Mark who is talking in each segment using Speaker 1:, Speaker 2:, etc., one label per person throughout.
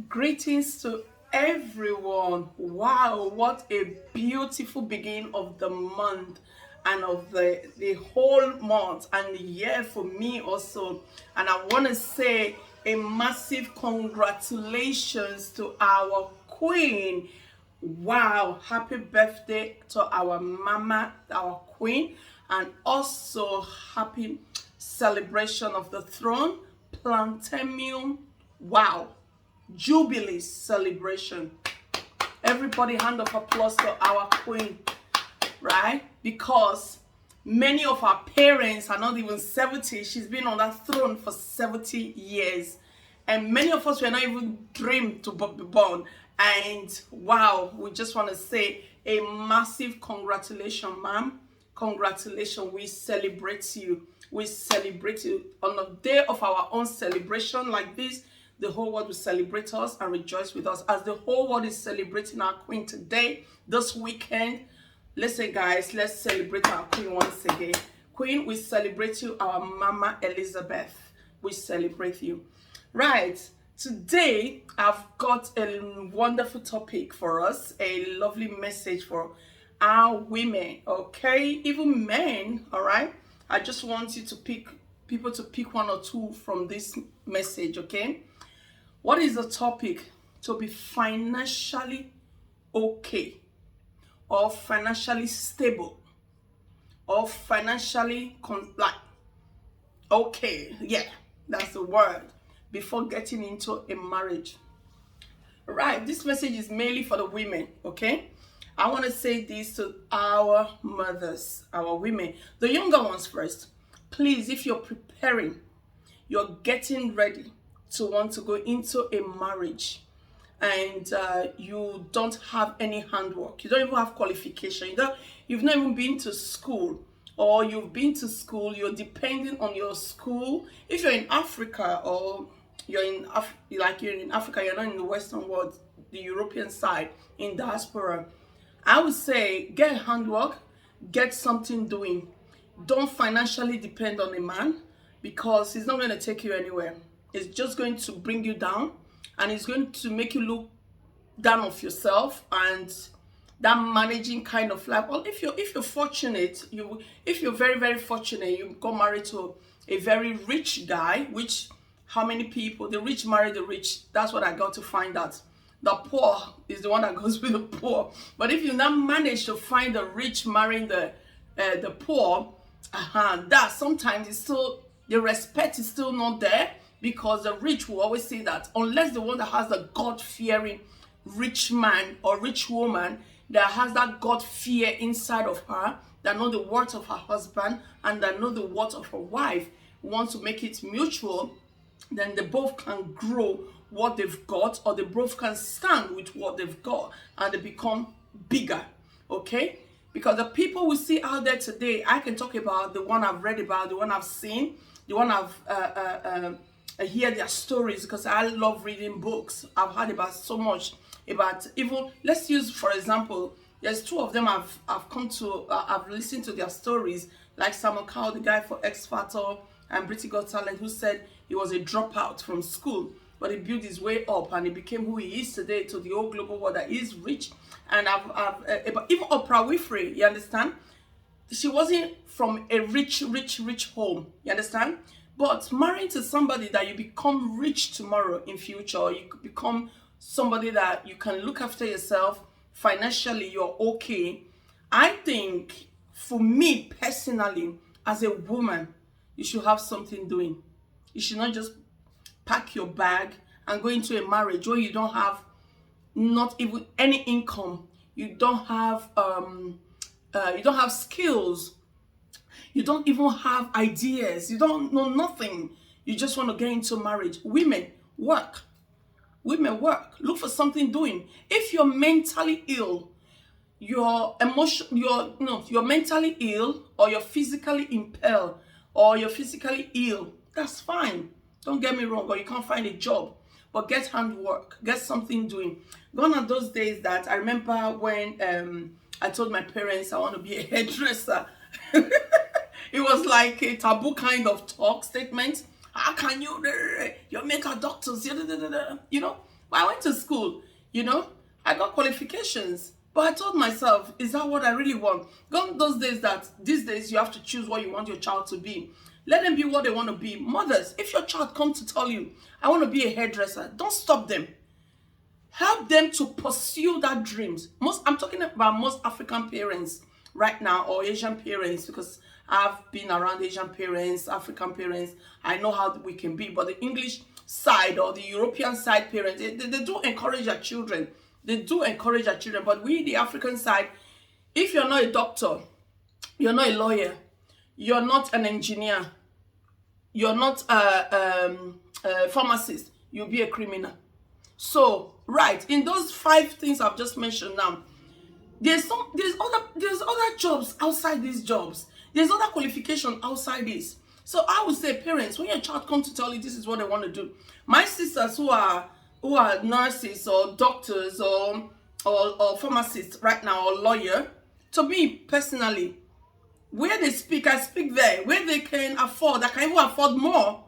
Speaker 1: Greetings to everyone. Wow, what a beautiful beginning of the month and of the whole month and the year for me also. And I want to say a massive congratulations to our queen. Wow, happy birthday to our mama, our queen, and also happy celebration of the throne, Plantemium. Wow, Jubilee celebration. Everybody, hand of applause to our queen, right? Because many of our parents are not even 70. She's been on that throne for 70 years. And many of us were not even dreamed to be born. And wow, we just want to say a massive congratulations, ma'am. Congratulations. We celebrate you. We celebrate you on the day of our own celebration like this. The whole world will celebrate us and rejoice with us as the whole world is celebrating our queen today, this weekend. Listen, guys, let's celebrate our queen once again. Queen, we celebrate you, our Mama Elizabeth. We celebrate you. Right, today I've got a wonderful topic for us, a lovely message for our women, okay? Even men, all right? I just want you to pick people to pick one or two from this message, okay? What is the topic? To be financially okay, or financially stable, or financially like okay. Yeah, that's the word. Before getting into a marriage, right? This message is mainly for the women. Okay, I want to say this to our mothers, our women, the younger ones first. Please, if you're preparing, you're getting ready to want to go into a marriage, and you don't have any handwork, you don't even have qualification, you've not even been to school, or you've been to school, you're depending on your school. If you're in Africa, or you're in Africa, you're not in the Western world, the European side, in diaspora, I would say get handwork, get something doing. Don't financially depend on a man, because he's not going to take you anywhere. It's just going to bring you down, and it's going to make you look down of yourself, and that managing kind of life. Well, if you're fortunate, if you're very, very fortunate, you got married to a very rich guy, which how many people, the rich marry the rich. That's what I got to find out. The poor is the one that goes with the poor. But if you now manage to find the rich marrying the poor, that sometimes it's still, the respect is still not there, because the rich will always say that unless the one that has the God-fearing rich man or rich woman that has that God fear inside of her, that know the worth of her husband and that know the worth of her wife, wants to make it mutual, then they both can grow what they've got, or they both can stand with what they've got, and they become bigger. Okay, because the people we see out there today, I can talk about the one I've read about, the one I've seen, the one I hear their stories, because I love reading books. I've heard about so much about, even let's use for example, there's two of them I've come to I've listened to their stories, like Samuel Cowell, the guy for X Factor and British Got Talent, who said he was a dropout from school, but he built his way up and he became who he is today, to the whole global world, that is rich. And even Oprah Winfrey, you understand? She wasn't from a rich home, you understand? But marrying to somebody that you become rich tomorrow in future, or you could become somebody that you can look after yourself financially, you're okay. I think for me personally, as a woman, you should have something doing. You should not just pack your bag and go into a marriage where you don't have not even any income. You don't have skills. You don't even have ideas. You don't know nothing. You just want to get into marriage. Women, work. Women, work. Look for something doing. If you're mentally ill, you're mentally ill, or you're physically impaired, or you're physically ill, that's fine. Don't get me wrong, or you can't find a job. But get handwork, get something doing. Gone are those days that I remember when I told my parents I want to be a hairdresser. It was like a taboo kind of talk statement. How can you? You're medical doctors, you know. But I went to school, you know, I got qualifications. But I told myself, is that what I really want? Gone those days that these days you have to choose what you want your child to be. Let them be what they want to be. Mothers, if your child comes to tell you, I want to be a hairdresser, don't stop them. Help them to pursue that dreams. I'm talking about most African parents right now, or Asian parents, because I've been around Asian parents, African parents. I know how we can be, but the English side or the European side parents, they do encourage their children. They do encourage their children, but we, the African side, if you're not a doctor, you're not a lawyer, you're not an engineer, you're not a pharmacist, you'll be a criminal. So, right, in those 5 things I've just mentioned now, there's other jobs outside these jobs. There's other qualification outside this. So I would say, parents, when your child comes to tell you this is what they want to do, my sisters who are nurses or doctors or pharmacists right now, or lawyer, to me personally, where they speak, I speak there. Where they can afford, I can even afford more.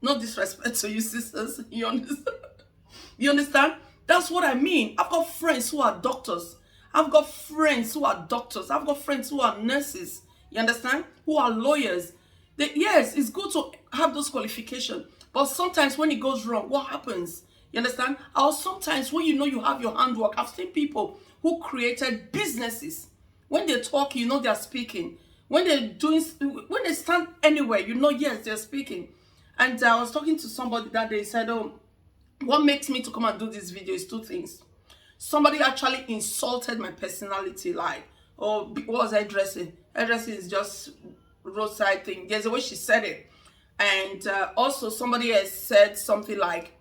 Speaker 1: No disrespect to you, sisters. You understand? You understand? That's what I mean. I've got friends who are doctors. I've got friends who are doctors. I've got friends who are nurses. You understand? Who are lawyers. Yes, it's good to have those qualifications. But sometimes when it goes wrong, what happens? You understand? Or sometimes when you know you have your handwork, I've seen people who created businesses. When they talk, you know they're speaking. When they stand anywhere, you know, yes, they're speaking. And I was talking to somebody that day, said, oh, what makes me to come and do this video is 2 things. Somebody actually insulted my personality, like, oh, what was hairdressing? Hairdressing is just roadside thing. There's a way she said it. And also somebody has said something like,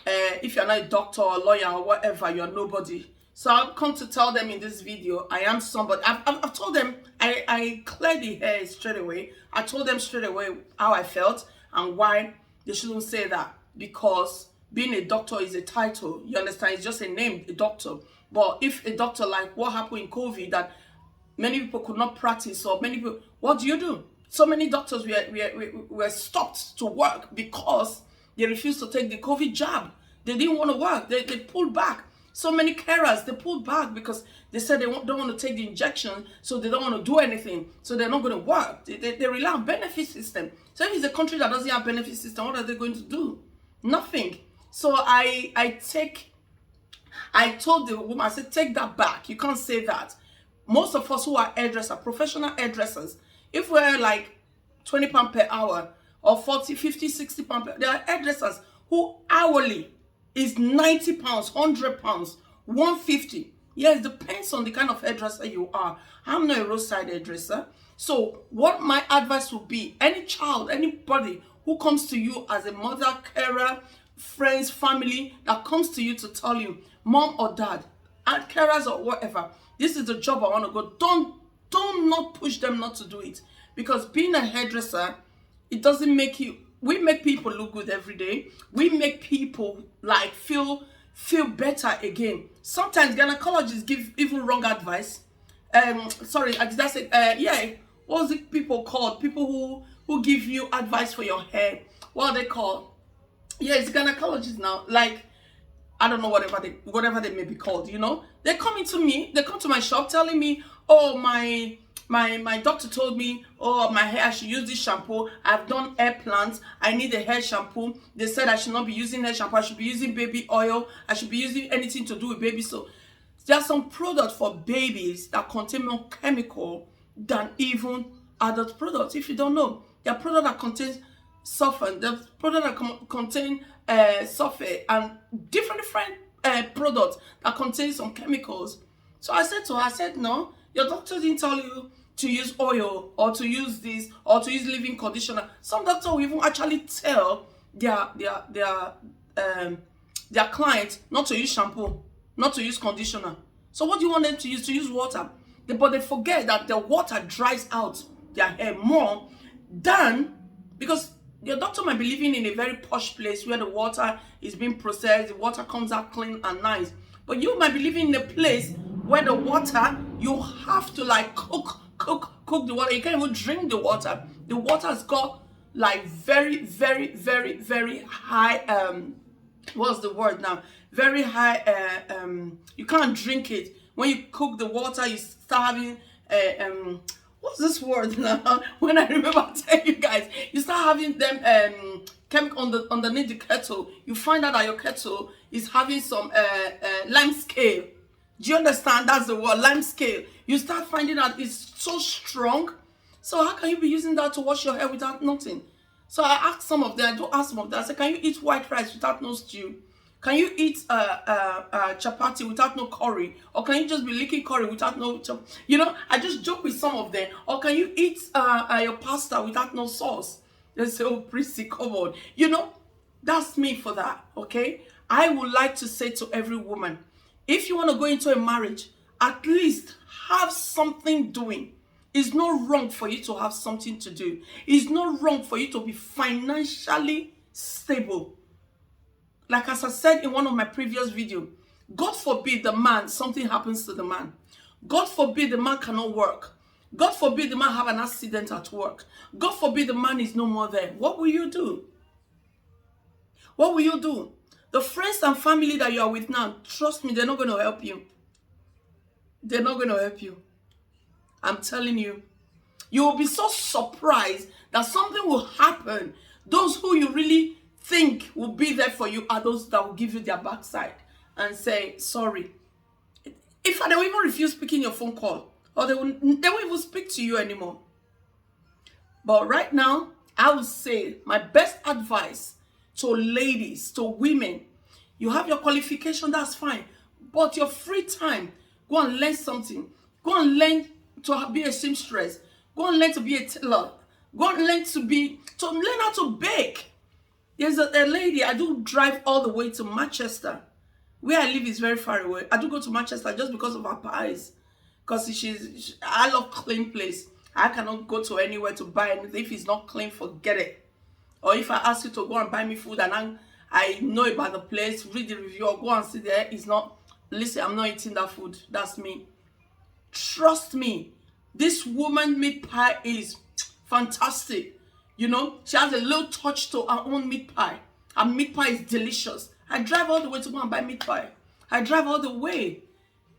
Speaker 1: if you're not a doctor or a lawyer or whatever, you're nobody. So I've come to tell them in this video, I am somebody. I've told them, I cleared the hair straight away. I told them straight away how I felt and why they shouldn't say that. Because being a doctor is a title. You understand? It's just a name, a doctor. But if a doctor, like what happened in COVID, that many people could not practice, or many people, what do? So many doctors were stopped to work because they refused to take the COVID jab. They didn't want to work. They pulled back. So many carers, they pulled back because they said they don't want to take the injection, so they don't want to do anything. So they're not going to work. They rely on benefit system. So if it's a country that doesn't have benefit system, what are they going to do? Nothing. So I told the woman, I said, take that back. You can't say that. Most of us who are hairdressers, professional hairdressers, if we're like £20 per hour or 40, 50, 60 pounds, there are hairdressers who hourly is £90, £100, 150. Yes, it depends on the kind of hairdresser you are. I'm not a roadside hairdresser. So what my advice would be, any child, anybody who comes to you as a mother, carer, friends, family, that comes to you to tell you, mom or dad, and carers or whatever, this is the job I want to go. Don't not push them not to do it. Because being a hairdresser, it doesn't make you, we make people look good every day. We make people like feel better again. Sometimes gynecologists give even wrong advice. Sorry, did I say, yeah, what's it people called? People who give you advice for your hair. What are they called? Yeah, it's gynecologists now. Like, I don't know, whatever they may be called, you know. They come to my shop telling me, oh, my doctor told me, oh, my hair, I should use this shampoo. I've done hair plants. I need a hair shampoo. They said I should not be using hair shampoo. I should be using baby oil. I should be using anything to do with baby soap. There are some products for babies that contain more chemical than even adult products. If you don't know, there are products that contain sulfur, the product that contain sulfate, and different products that contain some chemicals. So I said to her, I said, no, your doctor didn't tell you to use oil or to use this or to use leave-in conditioner. Some doctors will even actually tell their clients not to use shampoo, not to use conditioner. So what do you want them to use? To use water. But they forget that the water dries out their hair more than, because your doctor might be living in a very posh place where the water is being processed, the water comes out clean and nice. But you might be living in a place where the water, you have to like cook the water. You can't even drink the water. The water has got like very, very, very, very high what's the word now? Very high. You can't drink it. When you cook the water, you start having what's this word now? When I remember, I'll tell you guys. You start having them chemical underneath the kettle. You find out that your kettle is having some lime scale. Do you understand? That's the word, lime scale. You start finding out it's so strong. So how can you be using that to wash your hair without nothing? So I asked some of them, I do ask some of them, I said, can you eat white rice without no stew? Can you eat chapati without no curry? Or can you just be licking curry without no, you know, I just joke with some of them. Or can you eat your pasta without no sauce? They say, oh, Prissy, come on. You know, that's me for that, okay? I would like to say to every woman, if you want to go into a marriage, at least have something doing. It's not wrong for you to have something to do. It's not wrong for you to be financially stable. Like as I said in one of my previous videos, God forbid the man, something happens to the man. God forbid the man cannot work. God forbid the man have an accident at work. God forbid the man is no more there. What will you do? What will you do? The friends and family that you are with now, trust me, they're not going to help you. They're not going to help you. I'm telling you. You will be so surprised that something will happen. Those who you really think will be there for you are those that will give you their backside and say, sorry. In fact, they will even refuse picking your phone call. Or they won't even speak to you anymore. But right now, I would say my best advice to ladies, to women, you have your qualification, that's fine. But your free time, go and learn something. Go and learn to be a seamstress. Go and learn to be a tailor. Go and learn learn how to bake. There's a lady, I do drive all the way to Manchester. Where I live is very far away. I do go to Manchester just because of her pies. Because I love clean place. I cannot go to anywhere to buy anything. If it's not clean, forget it. Or if I ask you to go and buy me food and I know about the place, read the review, or go and sit there, it's not, listen, I'm not eating that food. That's me. Trust me, this woman meat pie is fantastic. You know, she has a little touch to her own meat pie. Her meat pie is delicious. I drive all the way to go and buy meat pie. I drive all the way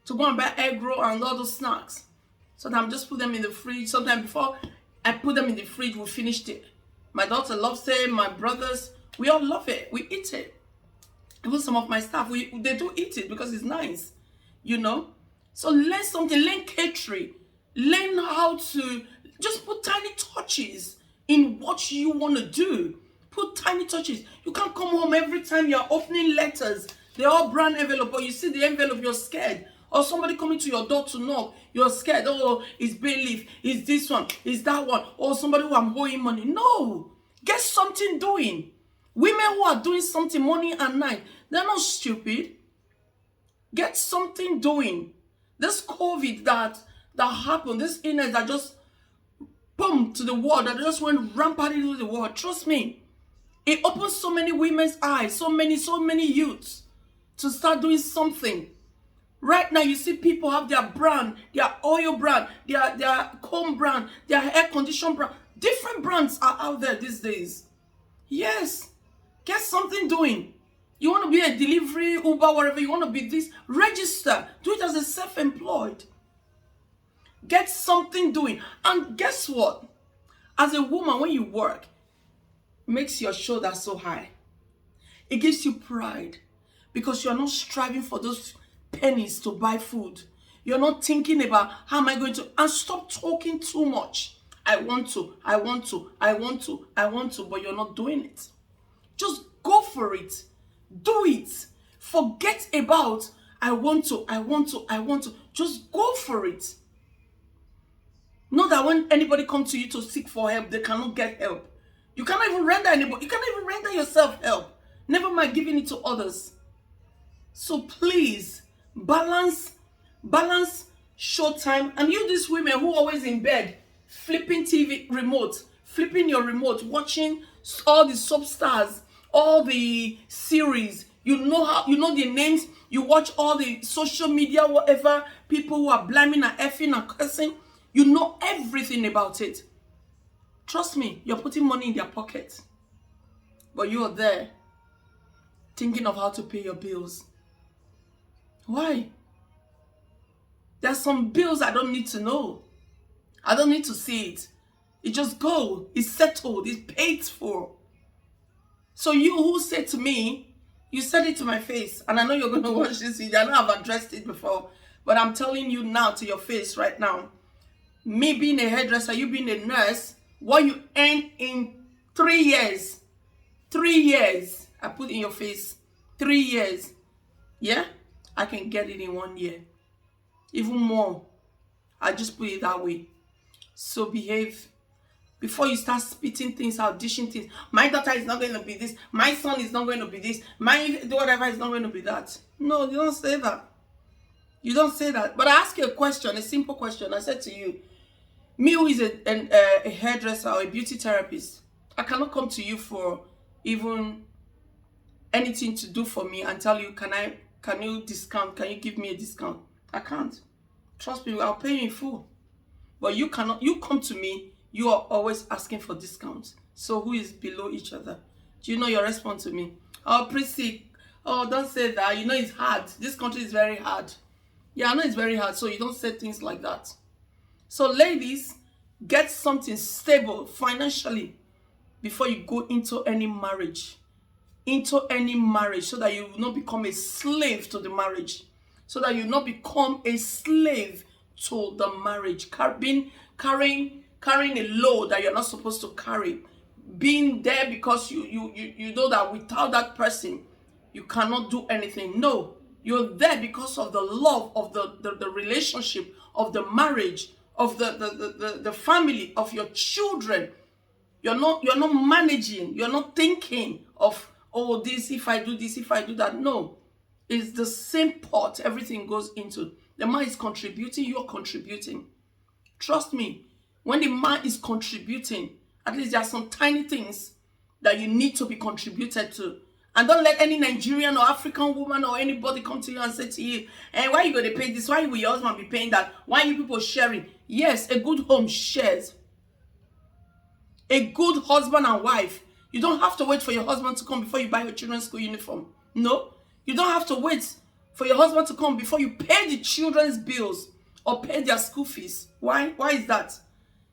Speaker 1: to go and buy egg roll and all those snacks. Sometimes just put them in the fridge. Sometimes before I put them in the fridge, we finished it. My daughter loves it. My brothers, we all love it. We eat it. Even some of my staff, they do eat it because it's nice. You know? So learn something. Learn catering. Learn how to just put tiny touches in what you want to do. Put tiny touches. You can't come home every time you're opening letters. They're all brand envelope, but you see the envelope, you're scared. Or somebody coming to your door to knock, you're scared. Oh, it's bailiff, it's this one, it's that one. Or somebody who I'm owing money. No. Get something doing. Women who are doing something morning and night, they're not stupid. Get something doing. This COVID that happened, this illness that just boom to the world, that just went rampant into the world. Trust me, it opens so many women's eyes, so many youths to start doing something. Right now, you see people have their brand, their oil brand, their comb brand, their air condition brand. Different brands are out there these days. Yes, get something doing. You want to be a delivery, Uber, whatever, you want to be this, register. Do it as a self-employed. Get something doing. And guess what? As a woman, when you work, it makes your shoulders so high. It gives you pride because you're not striving for those pennies to buy food. You're not thinking about how am I going to, and stop talking too much. I want to, but you're not doing it. Just go for it. Do it. Forget about I want to. Just go for it. Not that when anybody comes to you to seek for help, they cannot get help. You cannot even render anybody. You cannot even render yourself help. Never mind giving it to others. So please, balance showtime. And you, these women who are always in bed, flipping TV remote, flipping your remote, watching all the soap stars, all the series. You know the names. You watch all the social media, whatever, people who are blaming and effing and cursing. You know everything about it. Trust me, you're putting money in their pocket. But you are there thinking of how to pay your bills. Why? There's some bills I don't need to know. I don't need to see it. It just go. It's settled. It's paid for. So you who said to me, you said it to my face, and I know you're going to watch this video. I know I've addressed it before, but I'm telling you now to your face right now. Me being a hairdresser, you being a nurse, what you earn in 3 years. 3 years. I put in your face. 3 years. Yeah? I can get it in 1 year. Even more. I just put it that way. So behave. Before you start spitting things out, dishing things. My daughter is not going to be this. My son is not going to be this. My whatever is not going to be that. No, you don't say that. You don't say that. But I ask you a question, a simple question. I said to you, me who is a hairdresser or a beauty therapist, I cannot come to you for even anything to do for me and tell you, can you discount? Can you give me a discount? I can't. Trust me, I'll pay you in full. But you cannot. You come to me, you are always asking for discounts. So who is below each other? Do you know your response to me? Oh, Prissy, oh, don't say that. You know it's hard. This country is very hard. Yeah, I know it's very hard. So you don't say things like that. So ladies, get something stable financially before you go into any marriage. So that you will not become a slave to the marriage. So that you will not become a slave to the marriage. Carrying a load that you're not supposed to carry. Being there because you know that without that person, you cannot do anything. No, you're there because of the love of the relationship, of the marriage, of the family, of your children. You're not managing, you're not thinking of, oh, this, if I do this, if I do that. No, it's the same pot everything goes into. The man is contributing, you're contributing. Trust me, when the man is contributing, at least there are some tiny things that you need to be contributed to. And don't let any Nigerian or African woman or anybody come to you and say to you, hey, why are you going to pay this? Why will your husband be paying that? Why are you people sharing? Yes, a good home shares. A good husband and wife. You don't have to wait for your husband to come before you buy your children's school uniform. No, you don't have to wait for your husband to come before you pay the children's bills or pay their school fees. Why? Why is that?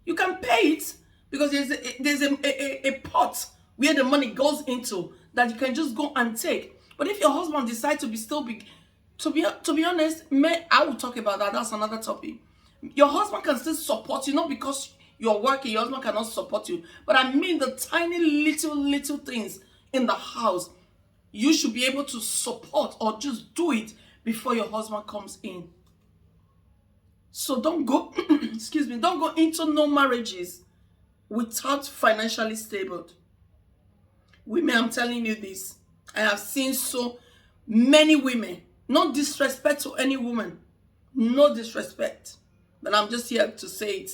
Speaker 1: You can pay it because there's a pot where the money goes into that you can just go and take. But if your husband decides to be still big, to be honest, I will talk about that. That's another topic. Your husband can still support you, not because you're working, your husband cannot support you. But I mean the tiny little things in the house. You should be able to support or just do it before your husband comes in. So don't go, excuse me, don't go into no marriages without financially stable. Women, I'm telling you this. I have seen so many women, no disrespect to any woman, no disrespect. But I'm just here to say it.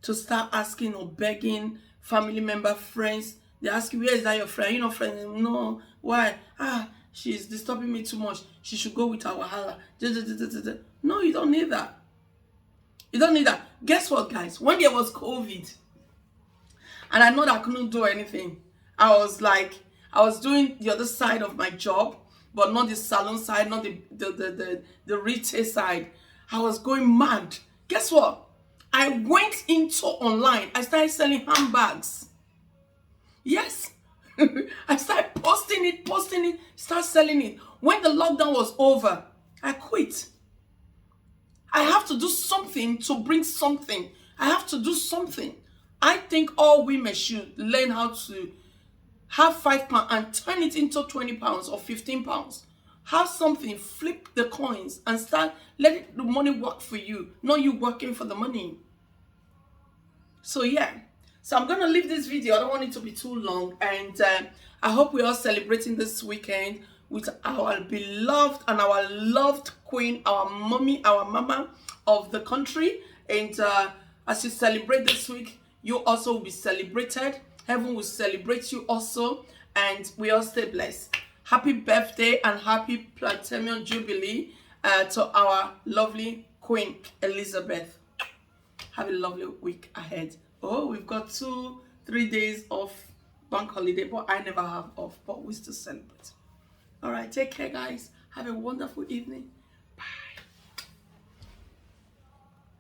Speaker 1: To start asking or begging family member, friends. They ask you, where is that your friend? You know, friend? No. Why? She's disturbing me too much. She should go with her wahala. No, you don't need that. You don't need that. Guess what, guys? When there was COVID, and I know that I couldn't do anything, I was doing the other side of my job, but not the salon side, not the retail side. I was going mad. Guess what? I went into online. I started selling handbags. Yes. I started posting it, start selling it. When the lockdown was over, I quit. I have to do something to bring something. I have to do something. I think all women should learn how to have £5 and turn it into £20 or £15. Have something, flip the coins and start letting the money work for you, not you working for the money. So yeah, so I'm going to leave this video. I don't want it to be too long. And I hope we're all celebrating this weekend with our beloved and our loved queen, our mommy, our mama of the country. And as you celebrate this week, you also will be celebrated. Heaven will celebrate you also. And we all stay blessed. Happy birthday and happy Platinum Jubilee to our lovely Queen Elizabeth. Have a lovely week ahead. Oh, we've got 2-3 days of bank holiday, but I never have off, but we still celebrate. All right, take care, guys. Have a wonderful evening.